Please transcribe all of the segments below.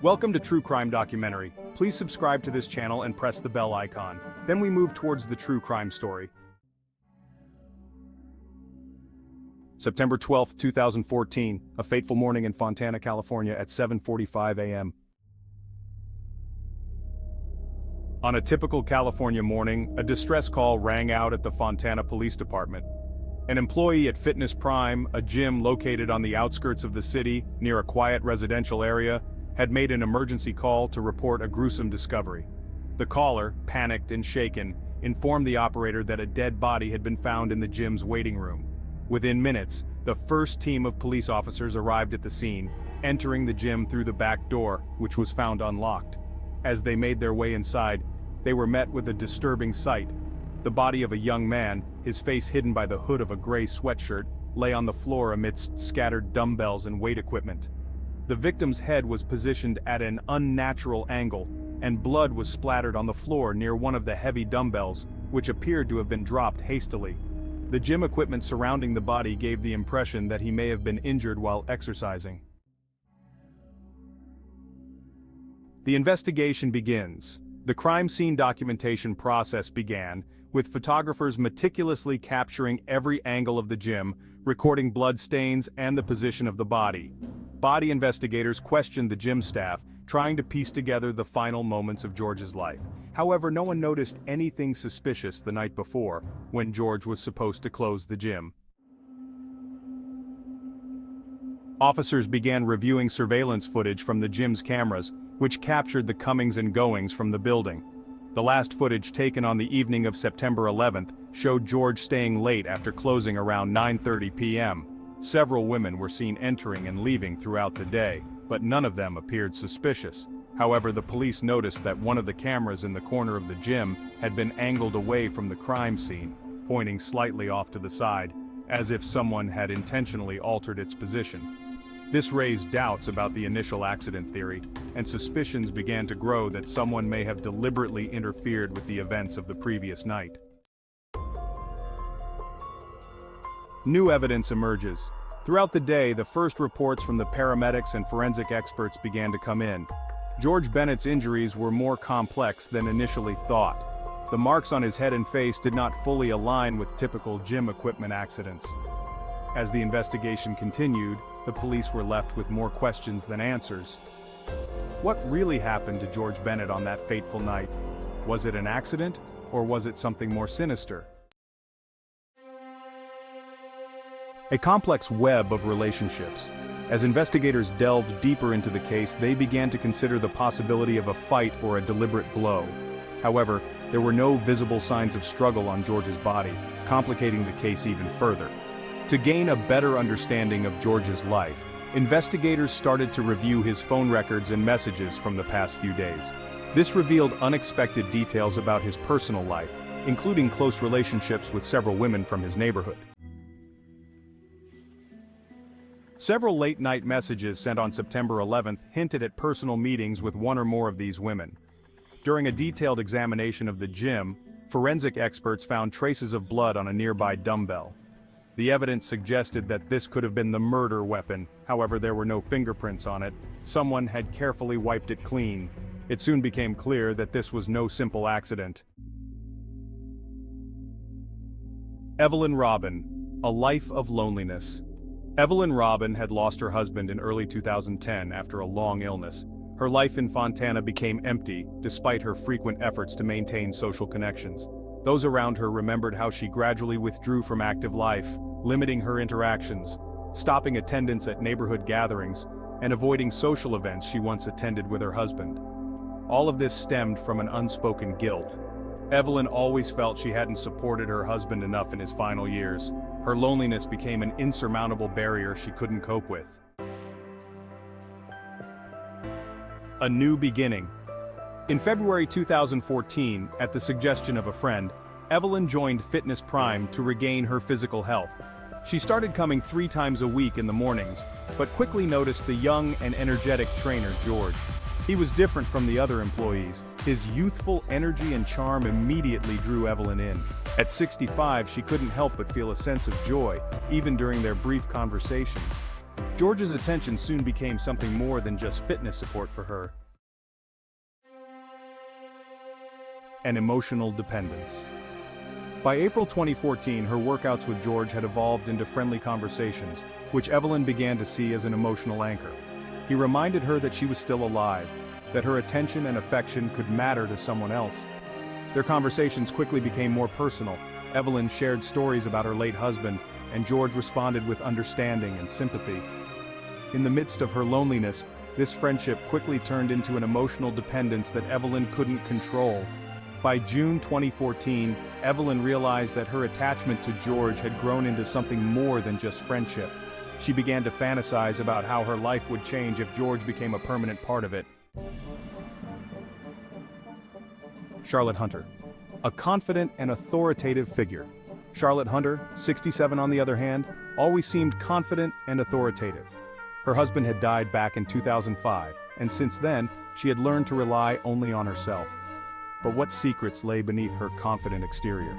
Welcome to True Crime Documentary. Please subscribe to this channel and press the bell icon. Then we move towards the true crime story. September 12, 2014, a fateful morning in Fontana, California at 7:45 a.m. On a typical California morning, a distress call rang out at the Fontana Police Department. An employee at Fitness Prime, a gym located on the outskirts of the city, near a quiet residential area, had made an emergency call to report a gruesome discovery. The caller, panicked and shaken, informed the operator that a dead body had been found in the gym's waiting room. Within minutes, the first team of police officers arrived at the scene, entering the gym through the back door, which was found unlocked. As they made their way inside, they were met with a disturbing sight. The body of a young man, his face hidden by the hood of a gray sweatshirt, lay on the floor amidst scattered dumbbells and weight equipment. The victim's head was positioned at an unnatural angle, and blood was splattered on the floor near one of the heavy dumbbells, which appeared to have been dropped hastily. The gym equipment surrounding the body gave the impression that he may have been injured while exercising. The investigation begins. The crime scene documentation process began, with photographers meticulously capturing every angle of the gym, recording blood stains and the position of the body. Body investigators questioned the gym staff, trying to piece together the final moments of George's life. However, no one noticed anything suspicious the night before, when George was supposed to close the gym. Officers began reviewing surveillance footage from the gym's cameras, which captured the comings and goings from the building. The last footage taken on the evening of September 11th showed George staying late after closing around 9:30 p.m. Several women were seen entering and leaving throughout the day, but none of them appeared suspicious. However, the police noticed that one of the cameras in the corner of the gym had been angled away from the crime scene, pointing slightly off to the side, as if someone had intentionally altered its position. This raised doubts about the initial accident theory, and suspicions began to grow that someone may have deliberately interfered with the events of the previous night. New evidence emerges. Throughout the day, the first reports from the paramedics and forensic experts began to come in. George Bennett's injuries were more complex than initially thought. The marks on his head and face did not fully align with typical gym equipment accidents. As the investigation continued, the police were left with more questions than answers. What really happened to George Bennett on that fateful night? Was it an accident, or was it something more sinister? A complex web of relationships. As investigators delved deeper into the case, they began to consider the possibility of a fight or a deliberate blow. However, there were no visible signs of struggle on George's body, complicating the case even further. To gain a better understanding of George's life, investigators started to review his phone records and messages from the past few days. This revealed unexpected details about his personal life, including close relationships with several women from his neighborhood. Several late-night messages sent on September 11th hinted at personal meetings with one or more of these women. During a detailed examination of the gym, forensic experts found traces of blood on a nearby dumbbell. The evidence suggested that this could have been the murder weapon, however there were no fingerprints on it. Someone had carefully wiped it clean. It soon became clear that this was no simple accident. Evelyn Robin, a life of loneliness. Evelyn Robin had lost her husband in early 2010 after a long illness. Her life in Fontana became empty, despite her frequent efforts to maintain social connections. Those around her remembered how she gradually withdrew from active life, limiting her interactions, stopping attendance at neighborhood gatherings, and avoiding social events she once attended with her husband. All of this stemmed from an unspoken guilt. Evelyn always felt she hadn't supported her husband enough in his final years. Her loneliness became an insurmountable barrier she couldn't cope with. A new beginning. In February 2014, at the suggestion of a friend, Evelyn joined Fitness Prime to regain her physical health. She started coming 3 times a week in the mornings, but quickly noticed the young and energetic trainer George. He was different from the other employees. His youthful energy and charm immediately drew Evelyn in. At 65, she couldn't help but feel a sense of joy, even during their brief conversations. George's attention soon became something more than just fitness support for her. An emotional dependence. By April 2014, her workouts with George had evolved into friendly conversations, which Evelyn began to see as an emotional anchor. He reminded her that she was still alive, that her attention and affection could matter to someone else. Their conversations quickly became more personal. Evelyn shared stories about her late husband, and George responded with understanding and sympathy. In the midst of her loneliness, this friendship quickly turned into an emotional dependence that Evelyn couldn't control. By June 2014, Evelyn realized that her attachment to George had grown into something more than just friendship. She began to fantasize about how her life would change if George became a permanent part of it. Charlotte Hunter. A confident and authoritative figure. Charlotte Hunter, 67 on the other hand, always seemed confident and authoritative. Her husband had died back in 2005, and since then, she had learned to rely only on herself. But what secrets lay beneath her confident exterior?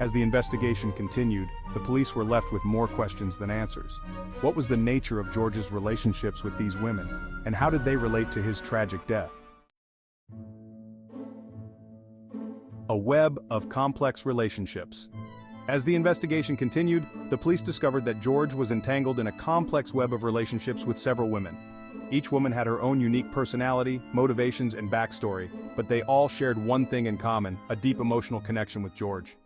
As the investigation continued, the police were left with more questions than answers. What was the nature of George's relationships with these women, and how did they relate to his tragic death? A web of complex relationships. As the investigation continued, the police discovered that George was entangled in a complex web of relationships with several women. Each woman had her own unique personality, motivations, and backstory, but they all shared one thing in common: a deep emotional connection with George.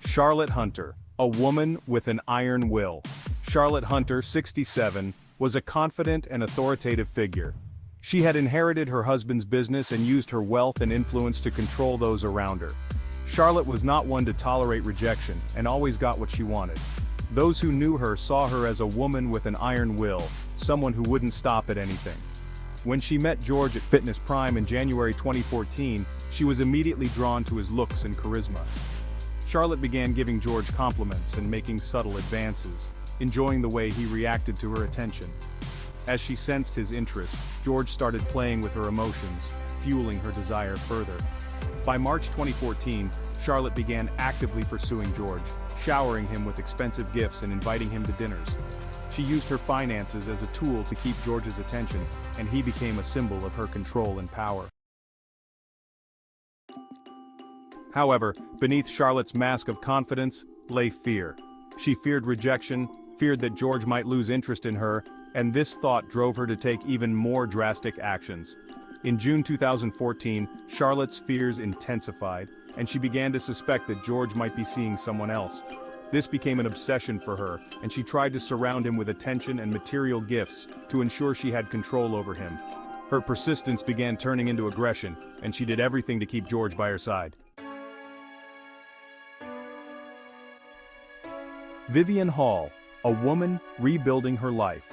Charlotte Hunter, a woman with an iron will. Charlotte Hunter, 67, was a confident and authoritative figure. She had inherited her husband's business and used her wealth and influence to control those around her. Charlotte was not one to tolerate rejection, and always got what she wanted. Those who knew her saw her as a woman with an iron will, someone who wouldn't stop at anything. When she met George at Fitness Prime in January 2014, she was immediately drawn to his looks and charisma. Charlotte began giving George compliments and making subtle advances, enjoying the way he reacted to her attention. As she sensed his interest, George started playing with her emotions, fueling her desire further. By March 2014, Charlotte began actively pursuing George, showering him with expensive gifts and inviting him to dinners. She used her finances as a tool to keep George's attention, and he became a symbol of her control and power. However, beneath Charlotte's mask of confidence lay fear. She feared rejection, feared that George might lose interest in her, and this thought drove her to take even more drastic actions. In June 2014, Charlotte's fears intensified, and she began to suspect that George might be seeing someone else. This became an obsession for her, and she tried to surround him with attention and material gifts to ensure she had control over him. Her persistence began turning into aggression, and she did everything to keep George by her side. Vivian Hall, a woman rebuilding her life.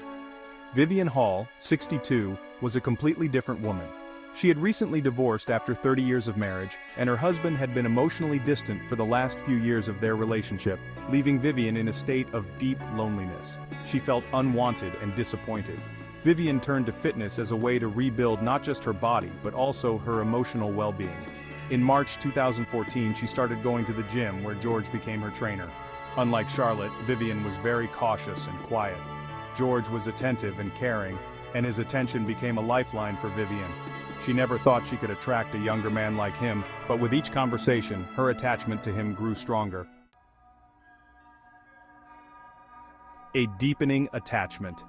Vivian Hall, 62, was a completely different woman. She had recently divorced after 30 years of marriage, and her husband had been emotionally distant for the last few years of their relationship, leaving Vivian in a state of deep loneliness. She felt unwanted and disappointed. Vivian turned to fitness as a way to rebuild not just her body, but also her emotional well-being. In March 2014, she started going to the gym where George became her trainer. Unlike Charlotte, Vivian was very cautious and quiet. George was attentive and caring, and his attention became a lifeline for Vivian. She never thought she could attract a younger man like him, but with each conversation, her attachment to him grew stronger. A deepening attachment.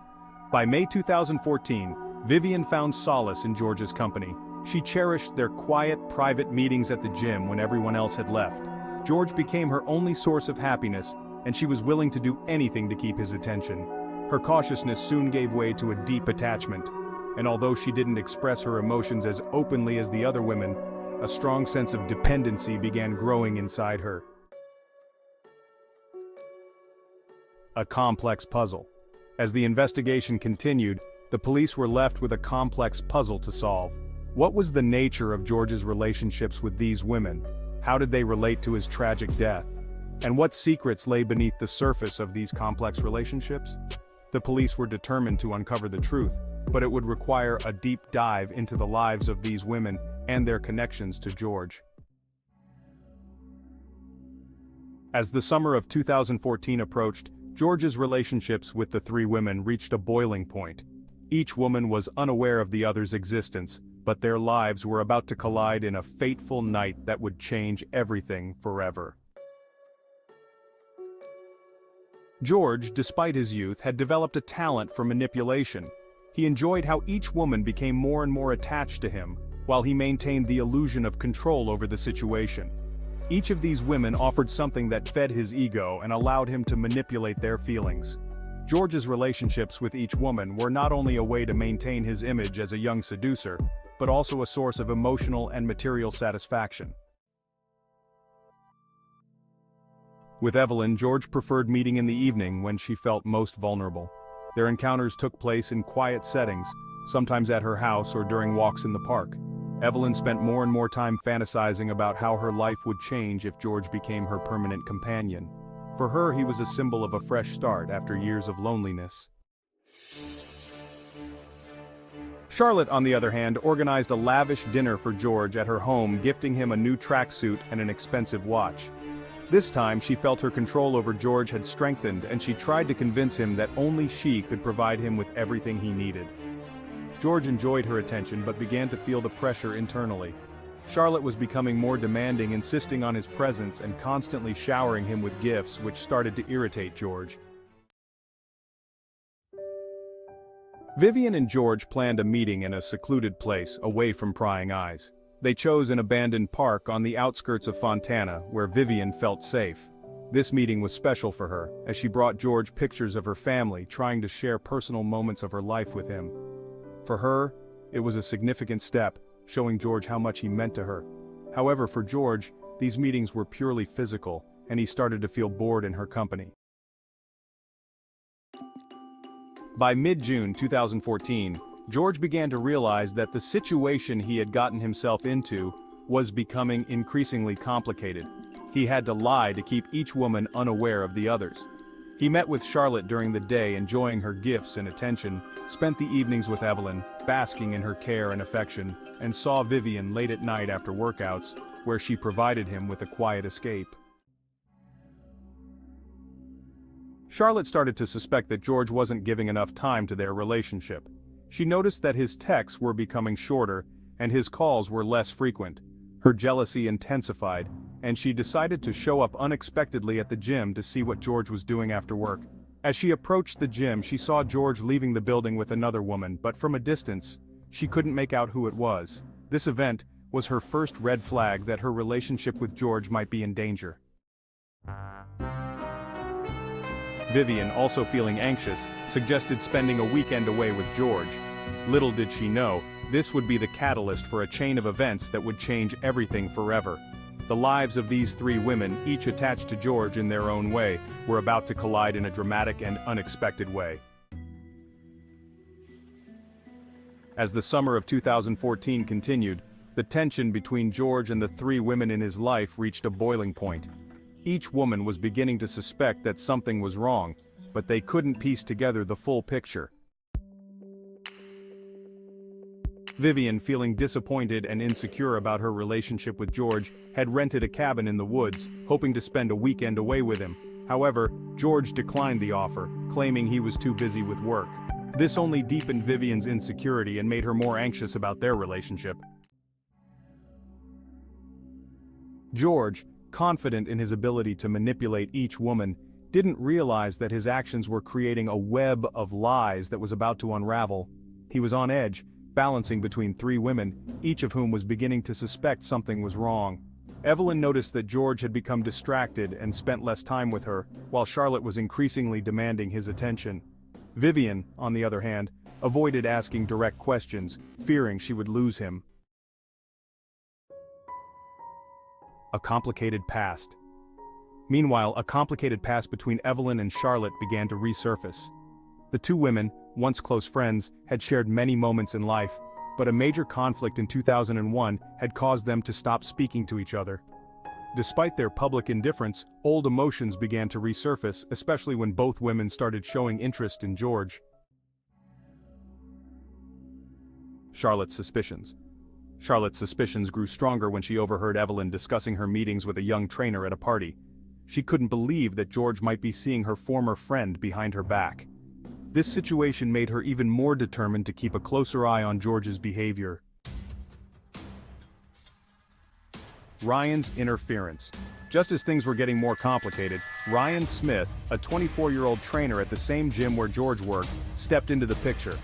By May 2014, Vivian found solace in George's company. She cherished their quiet, private meetings at the gym when everyone else had left. George became her only source of happiness, and she was willing to do anything to keep his attention. Her cautiousness soon gave way to a deep attachment, and although she didn't express her emotions as openly as the other women, a strong sense of dependency began growing inside her. A complex puzzle. As the investigation continued, the police were left with a complex puzzle to solve. What was the nature of George's relationships with these women? How did they relate to his tragic death? And what secrets lay beneath the surface of these complex relationships? The police were determined to uncover the truth, but it would require a deep dive into the lives of these women and their connections to George. As the summer of 2014 approached, George's relationships with the three women reached a boiling point. Each woman was unaware of the other's existence, but their lives were about to collide in a fateful night that would change everything forever. George, despite his youth, had developed a talent for manipulation. He enjoyed how each woman became more and more attached to him, while he maintained the illusion of control over the situation. Each of these women offered something that fed his ego and allowed him to manipulate their feelings. George's relationships with each woman were not only a way to maintain his image as a young seducer, but also a source of emotional and material satisfaction. With Evelyn, George preferred meeting in the evening when she felt most vulnerable. Their encounters took place in quiet settings, sometimes at her house or during walks in the park. Evelyn spent more and more time fantasizing about how her life would change if George became her permanent companion. For her, he was a symbol of a fresh start after years of loneliness. Charlotte, on the other hand, organized a lavish dinner for George at her home, gifting him a new tracksuit and an expensive watch. This time, she felt her control over George had strengthened, and she tried to convince him that only she could provide him with everything he needed. George enjoyed her attention but began to feel the pressure internally. Charlotte was becoming more demanding, insisting on his presence and constantly showering him with gifts, which started to irritate George. Vivian and George planned a meeting in a secluded place, away from prying eyes. They chose an abandoned park on the outskirts of Fontana, where Vivian felt safe. This meeting was special for her, as she brought George pictures of her family, trying to share personal moments of her life with him. For her, it was a significant step, showing George how much he meant to her. However, for George, these meetings were purely physical, and he started to feel bored in her company. By mid-June 2014, George began to realize that the situation he had gotten himself into was becoming increasingly complicated. He had to lie to keep each woman unaware of the others. He met with Charlotte during the day, enjoying her gifts and attention, spent the evenings with Evelyn, basking in her care and affection, and saw Vivian late at night after workouts, where she provided him with a quiet escape. Charlotte started to suspect that George wasn't giving enough time to their relationship. She noticed that his texts were becoming shorter, and his calls were less frequent. Her jealousy intensified, and she decided to show up unexpectedly at the gym to see what George was doing after work. As she approached the gym, she saw George leaving the building with another woman, but from a distance, she couldn't make out who it was. This event was her first red flag that her relationship with George might be in danger. Vivian, also feeling anxious, suggested spending a weekend away with George. Little did she know, this would be the catalyst for a chain of events that would change everything forever. The lives of these three women, each attached to George in their own way, were about to collide in a dramatic and unexpected way. As the summer of 2014 continued, the tension between George and the three women in his life reached a boiling point. Each woman was beginning to suspect that something was wrong, but they couldn't piece together the full picture. Vivian, feeling disappointed and insecure about her relationship with George, had rented a cabin in the woods, hoping to spend a weekend away with him. However, George declined the offer, claiming he was too busy with work. This only deepened Vivian's insecurity and made her more anxious about their relationship. George, confident in his ability to manipulate each woman, didn't realize that his actions were creating a web of lies that was about to unravel. He was on edge, balancing between three women, each of whom was beginning to suspect something was wrong. Evelyn noticed that George had become distracted and spent less time with her, while Charlotte was increasingly demanding his attention. Vivian, on the other hand, avoided asking direct questions, fearing she would lose him. A complicated past. Meanwhile, a complicated past between Evelyn and Charlotte began to resurface. The two women, once close friends, had shared many moments in life, but a major conflict in 2001 had caused them to stop speaking to each other. Despite their public indifference, old emotions began to resurface, especially when both women started showing interest in George. Charlotte's suspicions. Charlotte's suspicions grew stronger when she overheard Evelyn discussing her meetings with a young trainer at a party. She couldn't believe that George might be seeing her former friend behind her back. This situation made her even more determined to keep a closer eye on George's behavior. Ryan's interference. Just as things were getting more complicated, Ryan Smith, a 24-year-old trainer at the same gym where George worked, stepped into the picture.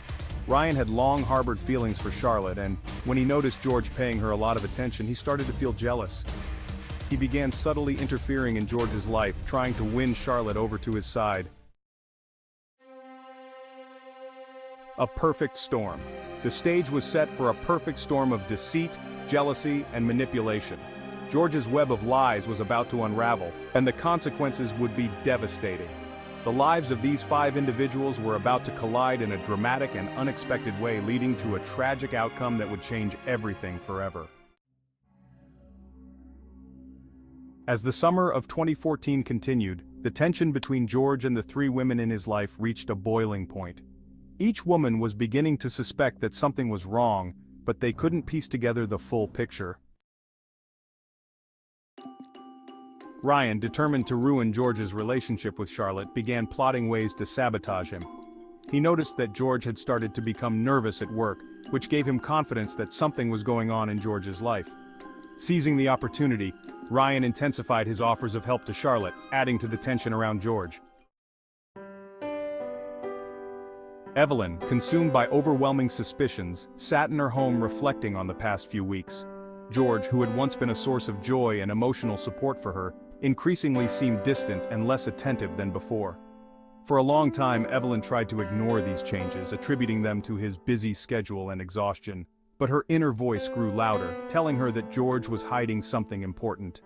Ryan had long harbored feelings for Charlotte, and when he noticed George paying her a lot of attention, he started to feel jealous. He began subtly interfering in George's life, trying to win Charlotte over to his side. A perfect storm. The stage was set for a perfect storm of deceit, jealousy, and manipulation. George's web of lies was about to unravel, and the consequences would be devastating. The lives of these 5 individuals were about to collide in a dramatic and unexpected way, leading to a tragic outcome that would change everything forever. As the summer of 2014 continued, the tension between George and the 3 women in his life reached a boiling point. Each woman was beginning to suspect that something was wrong, but they couldn't piece together the full picture. Ryan, determined to ruin George's relationship with Charlotte, began plotting ways to sabotage him. He noticed that George had started to become nervous at work, which gave him confidence that something was going on in George's life. Seizing the opportunity, Ryan intensified his offers of help to Charlotte, adding to the tension around George. Evelyn, consumed by overwhelming suspicions, sat in her home reflecting on the past few weeks. George, who had once been a source of joy and emotional support for her, increasingly seemed distant and less attentive than before. For a long time, Evelyn tried to ignore these changes, attributing them to his busy schedule and exhaustion. But her inner voice grew louder, telling her that George was hiding something important.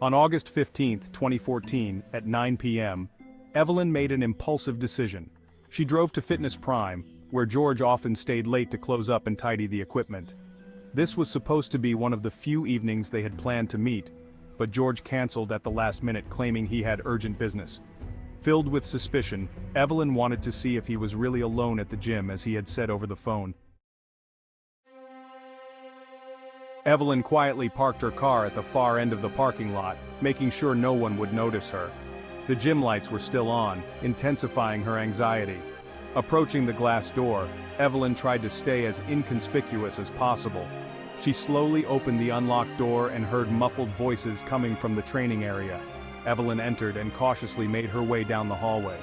On August 15, 2014, at 9 p.m., Evelyn made an impulsive decision. She drove to Fitness Prime, where George often stayed late to close up and tidy the equipment. This was supposed to be one of the few evenings they had planned to meet, but George canceled at the last minute, claiming he had urgent business. Filled with suspicion, Evelyn wanted to see if he was really alone at the gym, as he had said over the phone. Evelyn quietly parked her car at the far end of the parking lot, making sure no one would notice her. The gym lights were still on, intensifying her anxiety. Approaching the glass door, Evelyn tried to stay as inconspicuous as possible. She slowly opened the unlocked door and heard muffled voices coming from the training area. Evelyn entered and cautiously made her way down the hallway.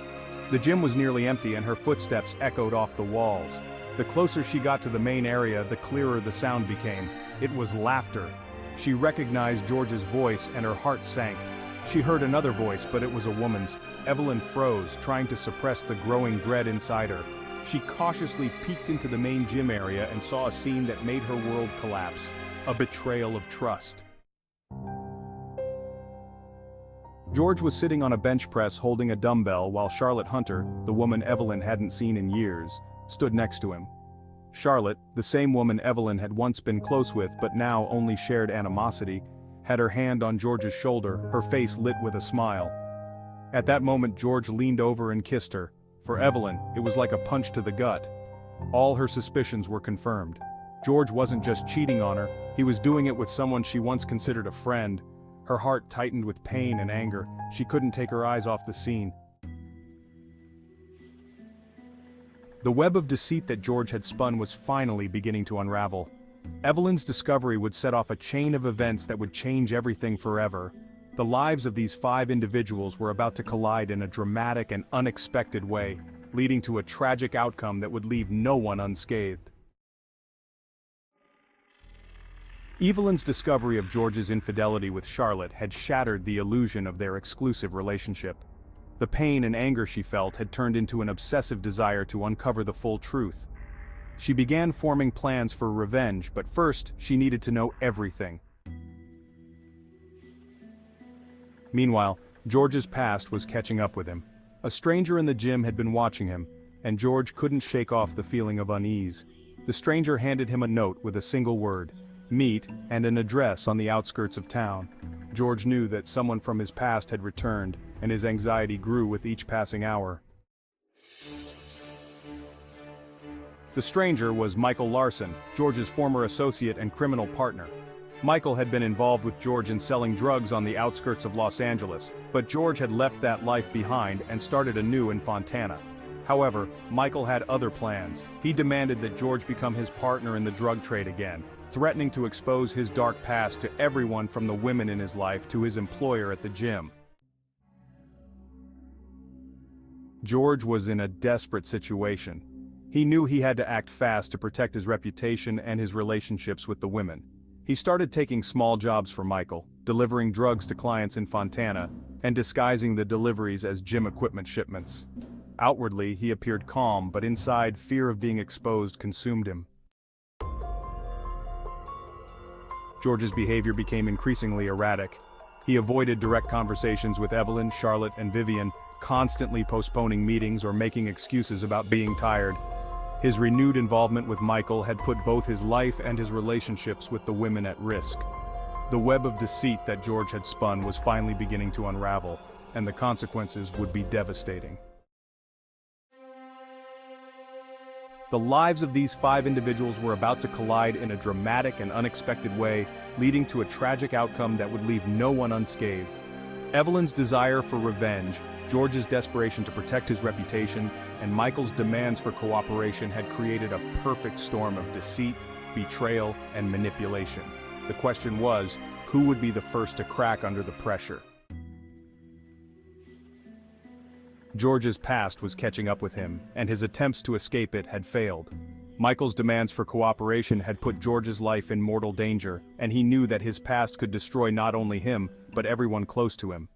The gym was nearly empty and her footsteps echoed off the walls. The closer she got to the main area, the clearer the sound became. It was laughter. She recognized George's voice and her heart sank. She heard another voice, but it was a woman's. Evelyn froze, trying to suppress the growing dread inside her. She cautiously peeked into the main gym area and saw a scene that made her world collapse. A betrayal of trust. George was sitting on a bench press holding a dumbbell while Charlotte Hunter, the woman Evelyn hadn't seen in years, stood next to him. Charlotte, the same woman Evelyn had once been close with but now only shared animosity, had her hand on George's shoulder, her face lit with a smile. At that moment, George leaned over and kissed her. For Evelyn, it was like a punch to the gut. All her suspicions were confirmed. George wasn't just cheating on her, he was doing it with someone she once considered a friend. Her heart tightened with pain and anger. She couldn't take her eyes off the scene. The web of deceit that George had spun was finally beginning to unravel. Evelyn's discovery would set off a chain of events that would change everything forever. The lives of these 5 individuals were about to collide in a dramatic and unexpected way, leading to a tragic outcome that would leave no one unscathed. Evelyn's discovery of George's infidelity with Charlotte had shattered the illusion of their exclusive relationship. The pain and anger she felt had turned into an obsessive desire to uncover the full truth. She began forming plans for revenge, but first, she needed to know everything. Meanwhile, George's past was catching up with him. A stranger in the gym had been watching him, and George couldn't shake off the feeling of unease. The stranger handed him a note with a single word, "Meet," and an address on the outskirts of town. George knew that someone from his past had returned, and his anxiety grew with each passing hour. The stranger was Michael Larson, George's former associate and criminal partner. Michael had been involved with George in selling drugs on the outskirts of Los Angeles, but George had left that life behind and started anew in Fontana. However, Michael had other plans. He demanded that George become his partner in the drug trade again, threatening to expose his dark past to everyone from the women in his life to his employer at the gym. George was in a desperate situation. He knew he had to act fast to protect his reputation and his relationships with the women. He started taking small jobs for Michael, delivering drugs to clients in Fontana, and disguising the deliveries as gym equipment shipments. Outwardly, he appeared calm, but inside, fear of being exposed consumed him. George's behavior became increasingly erratic. He avoided direct conversations with Evelyn, Charlotte, and Vivian, constantly postponing meetings or making excuses about being tired. His renewed involvement with Michael had put both his life and his relationships with the women at risk. The web of deceit that George had spun was finally beginning to unravel, and the consequences would be devastating. The lives of these 5 individuals were about to collide in a dramatic and unexpected way, leading to a tragic outcome that would leave no one unscathed. Evelyn's desire for revenge, George's desperation to protect his reputation, and Michael's demands for cooperation had created a perfect storm of deceit, betrayal, and manipulation. The question was, who would be the first to crack under the pressure? George's past was catching up with him, and his attempts to escape it had failed. Michael's demands for cooperation had put George's life in mortal danger, and he knew that his past could destroy not only him, but everyone close to him.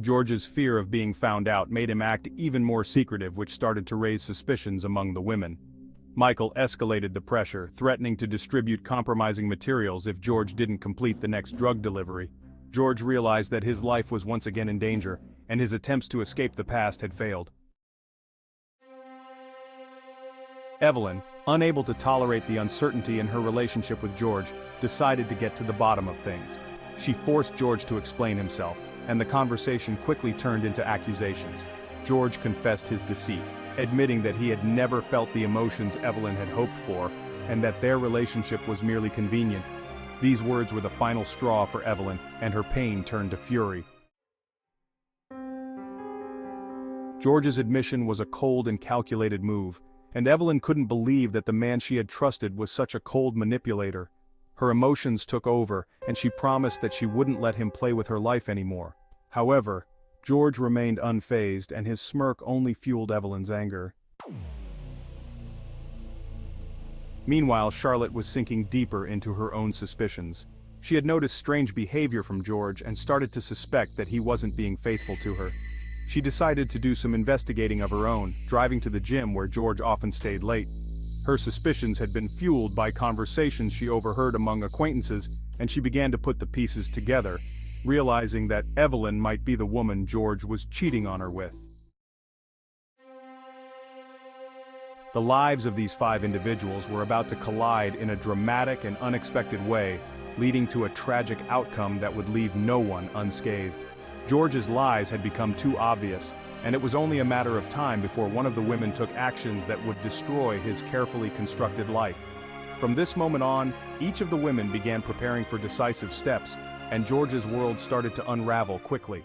George's fear of being found out made him act even more secretive, which started to raise suspicions among the women. Michael escalated the pressure, threatening to distribute compromising materials if George didn't complete the next drug delivery. George realized that his life was once again in danger, and his attempts to escape the past had failed. Evelyn, unable to tolerate the uncertainty in her relationship with George, decided to get to the bottom of things. She forced George to explain himself, and the conversation quickly turned into accusations. George confessed his deceit, admitting that he had never felt the emotions Evelyn had hoped for, and that their relationship was merely convenient. These words were the final straw for Evelyn, and her pain turned to fury. George's admission was a cold and calculated move, and Evelyn couldn't believe that the man she had trusted was such a cold manipulator. Her emotions took over, and she promised that she wouldn't let him play with her life anymore. However, George remained unfazed, and his smirk only fueled Evelyn's anger. Meanwhile, Charlotte was sinking deeper into her own suspicions. She had noticed strange behavior from George and started to suspect that he wasn't being faithful to her. She decided to do some investigating of her own, driving to the gym where George often stayed late. Her suspicions had been fueled by conversations she overheard among acquaintances, and she began to put the pieces together, realizing that Evelyn might be the woman George was cheating on her with. The lives of these 5 individuals were about to collide in a dramatic and unexpected way, leading to a tragic outcome that would leave no one unscathed. George's lies had become too obvious, and it was only a matter of time before one of the women took actions that would destroy his carefully constructed life. From this moment on, each of the women began preparing for decisive steps, and George's world started to unravel quickly.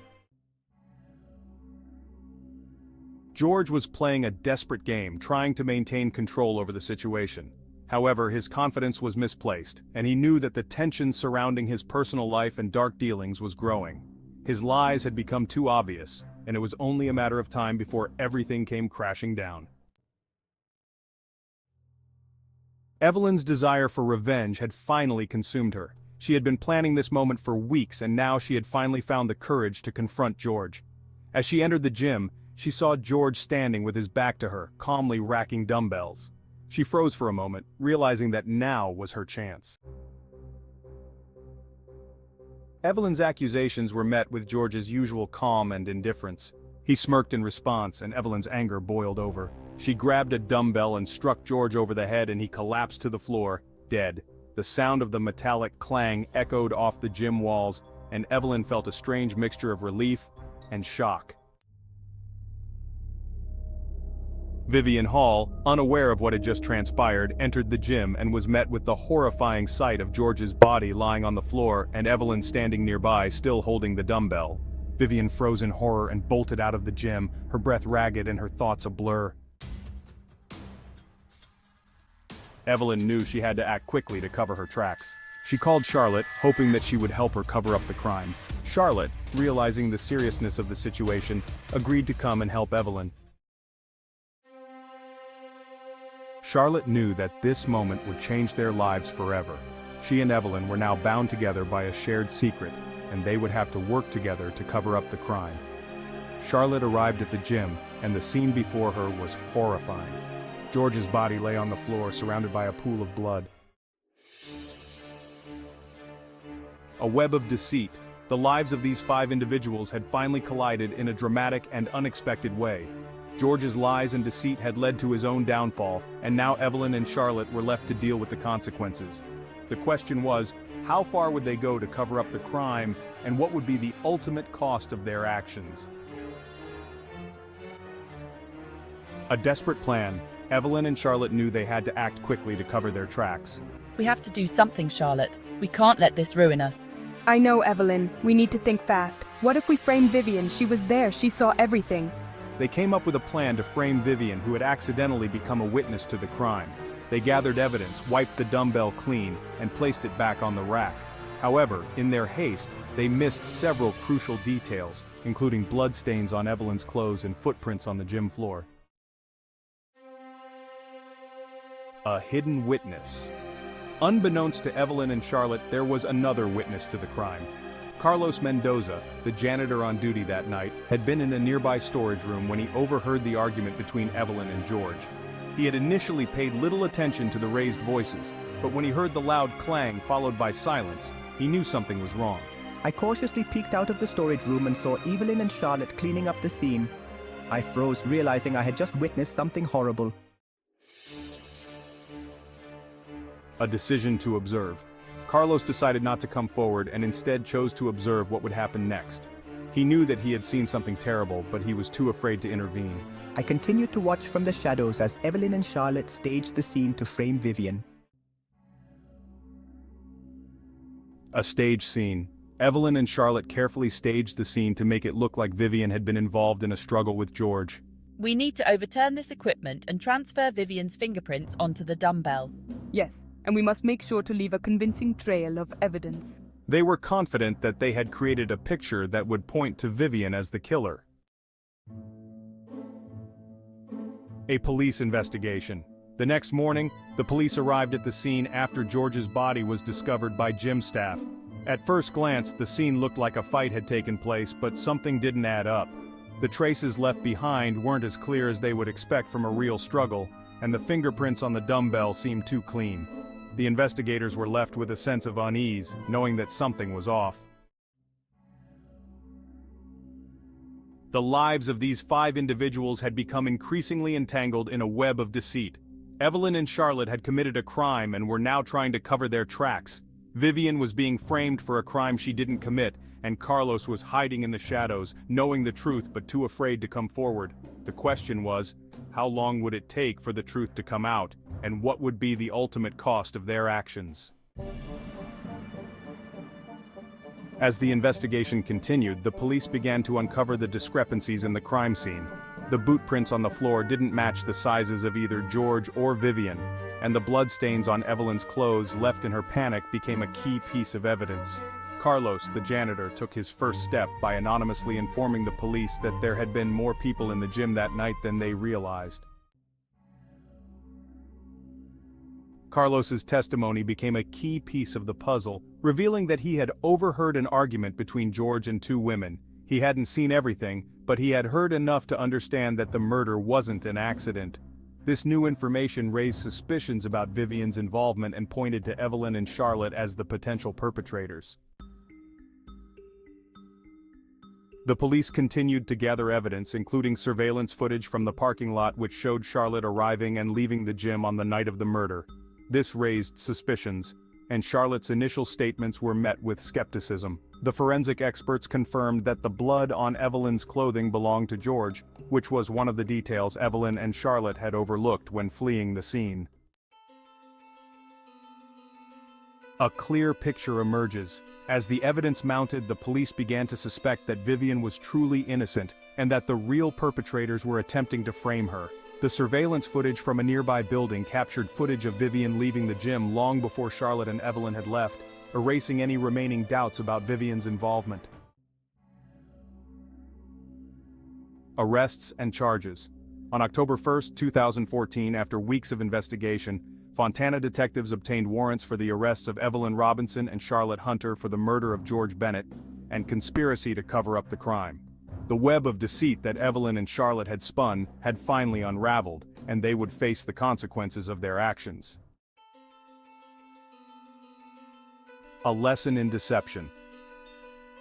George was playing a desperate game, trying to maintain control over the situation. However, his confidence was misplaced, and he knew that the tension surrounding his personal life and dark dealings was growing. His lies had become too obvious, and it was only a matter of time before everything came crashing down. Evelyn's desire for revenge had finally consumed her. She had been planning this moment for weeks, and now she had finally found the courage to confront George. As she entered the gym, she saw George standing with his back to her, calmly racking dumbbells. She froze for a moment, realizing that now was her chance. Evelyn's accusations were met with George's usual calm and indifference. He smirked in response, and Evelyn's anger boiled over. She grabbed a dumbbell and struck George over the head, and he collapsed to the floor, dead. The sound of the metallic clang echoed off the gym walls, and Evelyn felt a strange mixture of relief and shock. Vivian Hall, unaware of what had just transpired, entered the gym and was met with the horrifying sight of George's body lying on the floor and Evelyn standing nearby still holding the dumbbell. Vivian froze in horror and bolted out of the gym, her breath ragged and her thoughts a blur. Evelyn knew she had to act quickly to cover her tracks. She called Charlotte, hoping that she would help her cover up the crime. Charlotte, realizing the seriousness of the situation, agreed to come and help Evelyn. Charlotte knew that this moment would change their lives forever. She and Evelyn were now bound together by a shared secret, and they would have to work together to cover up the crime. Charlotte arrived at the gym, and the scene before her was horrifying. George's body lay on the floor, surrounded by a pool of blood. A web of deceit. The lives of these 5 individuals had finally collided in a dramatic and unexpected way. George's lies and deceit had led to his own downfall, and now Evelyn and Charlotte were left to deal with the consequences. The question was, how far would they go to cover up the crime, and what would be the ultimate cost of their actions? A desperate plan. Evelyn and Charlotte knew they had to act quickly to cover their tracks. We have to do something, Charlotte. We can't let this ruin us. I know, Evelyn. We need to think fast. What if we frame Vivian? She was there. She saw everything. They came up with a plan to frame Vivian, who had accidentally become a witness to the crime. They gathered evidence, wiped the dumbbell clean, and placed it back on the rack. However, in their haste, they missed several crucial details, including bloodstains on Evelyn's clothes and footprints on the gym floor. A hidden witness. Unbeknownst to Evelyn and Charlotte, there was another witness to the crime. Carlos Mendoza, the janitor on duty that night, had been in a nearby storage room when he overheard the argument between Evelyn and George. He had initially paid little attention to the raised voices, but when he heard the loud clang followed by silence, he knew something was wrong. I cautiously peeked out of the storage room and saw Evelyn and Charlotte cleaning up the scene. I froze, realizing I had just witnessed something horrible. A decision to observe. Carlos decided not to come forward and instead chose to observe what would happen next. He knew that he had seen something terrible, but he was too afraid to intervene. I continued to watch from the shadows as Evelyn and Charlotte staged the scene to frame Vivian. A stage scene. Evelyn and Charlotte carefully staged the scene to make it look like Vivian had been involved in a struggle with George. We need to overturn this equipment and transfer Vivian's fingerprints onto the dumbbell. Yes, and we must make sure to leave a convincing trail of evidence. They were confident that they had created a picture that would point to Vivian as the killer. A police investigation. The next morning, the police arrived at the scene after George's body was discovered by gym staff. At first glance, the scene looked like a fight had taken place, but something didn't add up. The traces left behind weren't as clear as they would expect from a real struggle, and the fingerprints on the dumbbell seemed too clean. The investigators were left with a sense of unease, knowing that something was off. The lives of these 5 individuals had become increasingly entangled in a web of deceit. Evelyn and Charlotte had committed a crime and were now trying to cover their tracks. Vivian was being framed for a crime she didn't commit, and Carlos was hiding in the shadows, knowing the truth but too afraid to come forward. The question was, how long would it take for the truth to come out, and what would be the ultimate cost of their actions? As the investigation continued, the police began to uncover the discrepancies in the crime scene. The boot prints on the floor didn't match the sizes of either George or Vivian, and the bloodstains on Evelyn's clothes left in her panic became a key piece of evidence. Carlos, the janitor, took his first step by anonymously informing the police that there had been more people in the gym that night than they realized. Carlos's testimony became a key piece of the puzzle, revealing that he had overheard an argument between George and 2 women. He hadn't seen everything, but he had heard enough to understand that the murder wasn't an accident. This new information raised suspicions about Vivian's involvement and pointed to Evelyn and Charlotte as the potential perpetrators. The police continued to gather evidence, including surveillance footage from the parking lot which showed Charlotte arriving and leaving the gym on the night of the murder. This raised suspicions, and Charlotte's initial statements were met with skepticism. The forensic experts confirmed that the blood on Evelyn's clothing belonged to George, which was one of the details Evelyn and Charlotte had overlooked when fleeing the scene. A clear picture emerges. As the evidence mounted, the police began to suspect that Vivian was truly innocent, and that the real perpetrators were attempting to frame her. The surveillance footage from a nearby building captured footage of Vivian leaving the gym long before Charlotte and Evelyn had left, erasing any remaining doubts about Vivian's involvement. Arrests and charges. On October 1, 2014, after weeks of investigation, Fontana detectives obtained warrants for the arrests of Evelyn Robinson and Charlotte Hunter for the murder of George Bennett, and conspiracy to cover up the crime. The web of deceit that Evelyn and Charlotte had spun had finally unraveled, and they would face the consequences of their actions. A lesson in deception.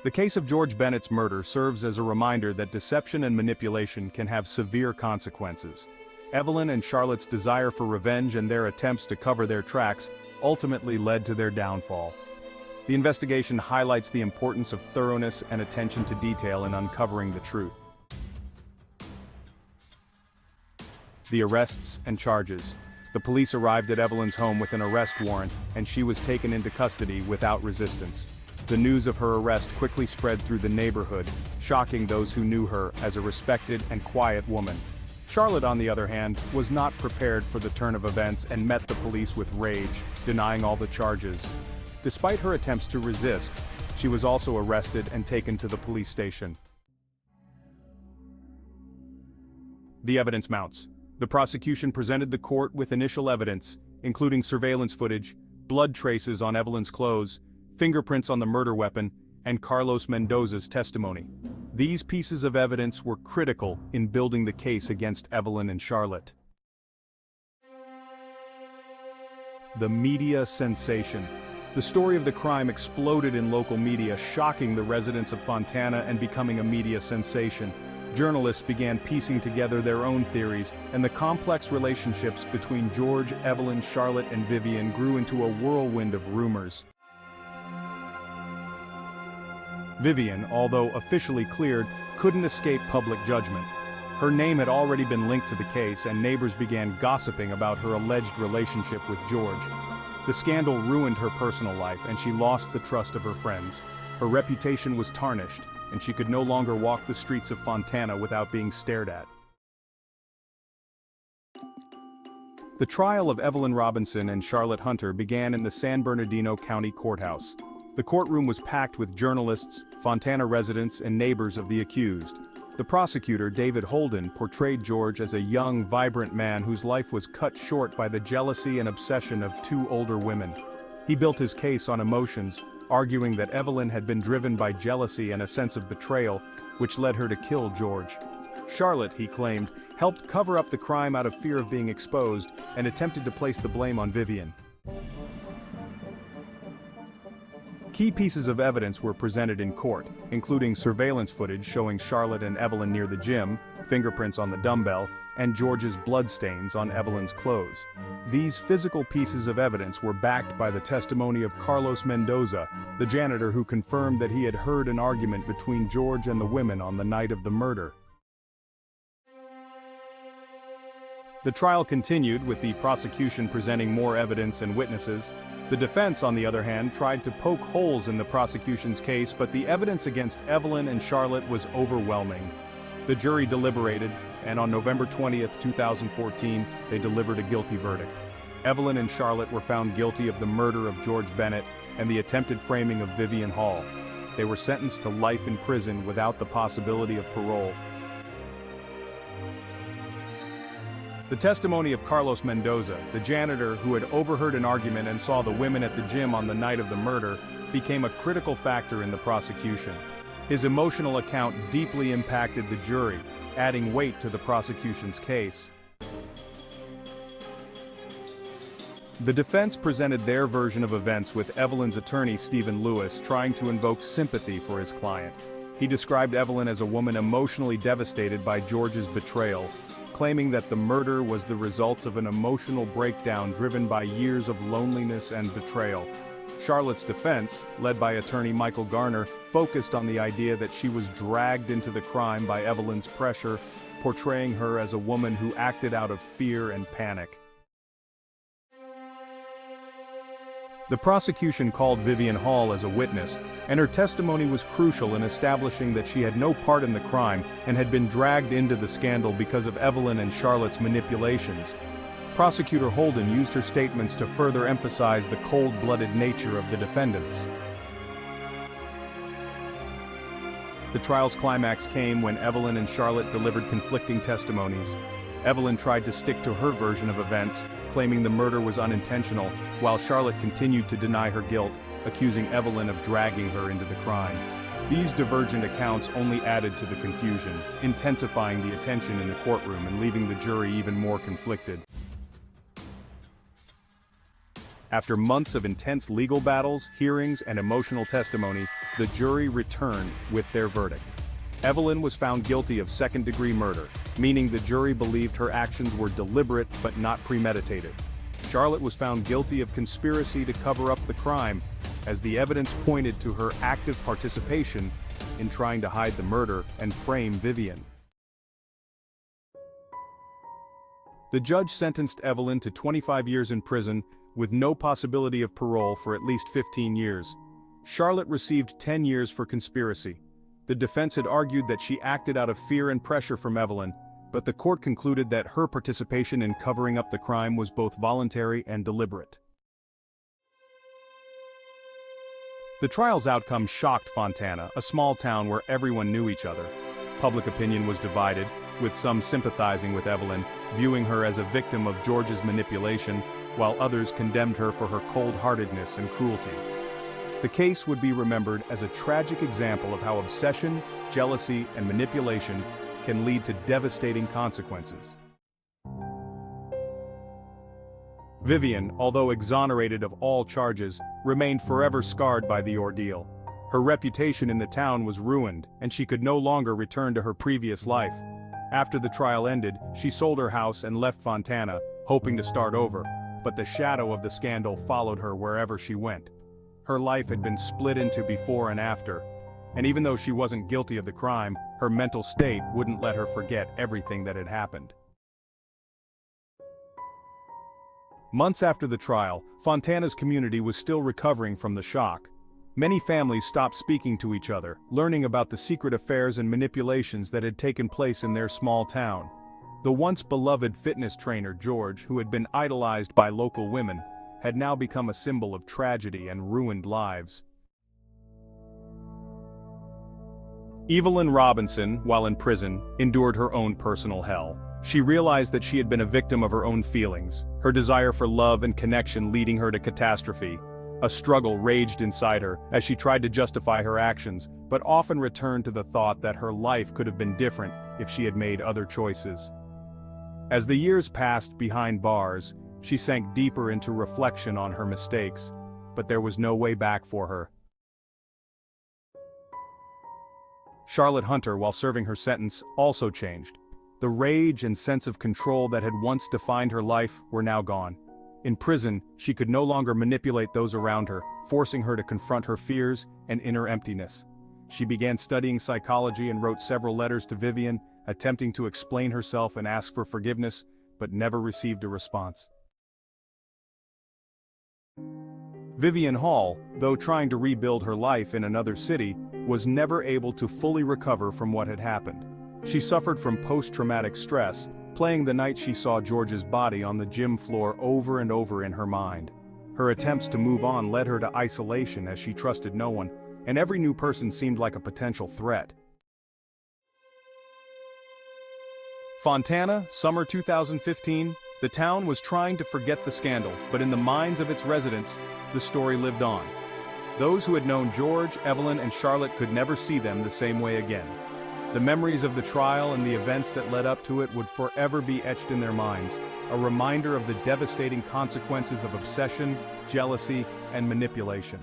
The case of George Bennett's murder serves as a reminder that deception and manipulation can have severe consequences. Evelyn and Charlotte's desire for revenge and their attempts to cover their tracks ultimately led to their downfall. The investigation highlights the importance of thoroughness and attention to detail in uncovering the truth. The arrests and charges. The police arrived at Evelyn's home with an arrest warrant, and she was taken into custody without resistance. The news of her arrest quickly spread through the neighborhood, shocking those who knew her as a respected and quiet woman. Charlotte, on the other hand, was not prepared for the turn of events and met the police with rage, denying all the charges. Despite her attempts to resist, she was also arrested and taken to the police station. The evidence mounts. The prosecution presented the court with initial evidence, including surveillance footage, blood traces on Evelyn's clothes, fingerprints on the murder weapon, and Carlos Mendoza's testimony. These pieces of evidence were critical in building the case against Evelyn and Charlotte. The media sensation. The story of the crime exploded in local media, shocking the residents of Fontana and becoming a media sensation. Journalists began piecing together their own theories, and the complex relationships between George, Evelyn, Charlotte, and Vivian grew into a whirlwind of rumors. Vivian, although officially cleared, couldn't escape public judgment. Her name had already been linked to the case, and neighbors began gossiping about her alleged relationship with George. The scandal ruined her personal life, and she lost the trust of her friends. Her reputation was tarnished, and she could no longer walk the streets of Fontana without being stared at. The trial of Evelyn Robinson and Charlotte Hunter began in the San Bernardino County Courthouse. The courtroom was packed with journalists, Fontana residents, and neighbors of the accused. The prosecutor, David Holden, portrayed George as a young, vibrant man whose life was cut short by the jealousy and obsession of two older women. He built his case on emotions, arguing that Evelyn had been driven by jealousy and a sense of betrayal, which led her to kill George. Charlotte, he claimed, helped cover up the crime out of fear of being exposed and attempted to place the blame on Vivian. Key pieces of evidence were presented in court, including surveillance footage showing Charlotte and Evelyn near the gym, fingerprints on the dumbbell, and George's bloodstains on Evelyn's clothes. These physical pieces of evidence were backed by the testimony of Carlos Mendoza, the janitor who confirmed that he had heard an argument between George and the women on the night of the murder. The trial continued, with the prosecution presenting more evidence and witnesses. The defense, on the other hand, tried to poke holes in the prosecution's case, but the evidence against Evelyn and Charlotte was overwhelming. The jury deliberated, and on November 20, 2014, they delivered a guilty verdict. Evelyn and Charlotte were found guilty of the murder of George Bennett and the attempted framing of Vivian Hall. They were sentenced to life in prison without the possibility of parole. The testimony of Carlos Mendoza, the janitor who had overheard an argument and saw the women at the gym on the night of the murder, became a critical factor in the prosecution. His emotional account deeply impacted the jury, adding weight to the prosecution's case. The defense presented their version of events, with Evelyn's attorney, Stephen Lewis, trying to invoke sympathy for his client. He described Evelyn as a woman emotionally devastated by George's betrayal, claiming that the murder was the result of an emotional breakdown driven by years of loneliness and betrayal. Charlotte's defense, led by attorney Michael Garner, focused on the idea that she was dragged into the crime by Evelyn's pressure, portraying her as a woman who acted out of fear and panic. The prosecution called Vivian Hall as a witness, and her testimony was crucial in establishing that she had no part in the crime and had been dragged into the scandal because of Evelyn and Charlotte's manipulations. Prosecutor Holden used her statements to further emphasize the cold-blooded nature of the defendants. The trial's climax came when Evelyn and Charlotte delivered conflicting testimonies. Evelyn tried to stick to her version of events, claiming the murder was unintentional, while Charlotte continued to deny her guilt, accusing Evelyn of dragging her into the crime. These divergent accounts only added to the confusion, intensifying the tension in the courtroom and leaving the jury even more conflicted. After months of intense legal battles, hearings, and emotional testimony, the jury returned with their verdict. Evelyn was found guilty of second-degree murder, meaning the jury believed her actions were deliberate but not premeditated. Charlotte was found guilty of conspiracy to cover up the crime, as the evidence pointed to her active participation in trying to hide the murder and frame Vivian. The judge sentenced Evelyn to 25 years in prison, with no possibility of parole for at least 15 years. Charlotte received 10 years for conspiracy. The defense had argued that she acted out of fear and pressure from Evelyn, but the court concluded that her participation in covering up the crime was both voluntary and deliberate. The trial's outcome shocked Fontana, a small town where everyone knew each other. Public opinion was divided, with some sympathizing with Evelyn, viewing her as a victim of George's manipulation, while others condemned her for her cold-heartedness and cruelty. The case would be remembered as a tragic example of how obsession, jealousy, and manipulation can lead to devastating consequences. Vivian, although exonerated of all charges, remained forever scarred by the ordeal. Her reputation in the town was ruined, and she could no longer return to her previous life. After the trial ended, she sold her house and left Fontana, hoping to start over, but the shadow of the scandal followed her wherever she went. Her life had been split into before and after, and even though she wasn't guilty of the crime, her mental state wouldn't let her forget everything that had happened. Months after the trial, Fontana's community was still recovering from the shock. Many families stopped speaking to each other, learning about the secret affairs and manipulations that had taken place in their small town. The once beloved fitness trainer George, who had been idolized by local women, had now become a symbol of tragedy and ruined lives. Evelyn Robinson, while in prison, endured her own personal hell. She realized that she had been a victim of her own feelings, her desire for love and connection leading her to catastrophe. A struggle raged inside her as she tried to justify her actions, but often returned to the thought that her life could have been different if she had made other choices. As the years passed behind bars, she sank deeper into reflection on her mistakes, but there was no way back for her. Charlotte Hunter, while serving her sentence, also changed. The rage and sense of control that had once defined her life were now gone. In prison, she could no longer manipulate those around her, forcing her to confront her fears and inner emptiness. She began studying psychology and wrote several letters to Vivian, attempting to explain herself and ask for forgiveness, but never received a response. Vivian Hall, though trying to rebuild her life in another city, was never able to fully recover from what had happened. She suffered from post-traumatic stress, playing the night she saw George's body on the gym floor over and over in her mind. Her attempts to move on led her to isolation as she trusted no one, and every new person seemed like a potential threat. Fontana, summer 2015, the town was trying to forget the scandal, but in the minds of its residents, the story lived on. Those who had known George, Evelyn, and Charlotte could never see them the same way again. The memories of the trial and the events that led up to it would forever be etched in their minds, a reminder of the devastating consequences of obsession, jealousy, and manipulation.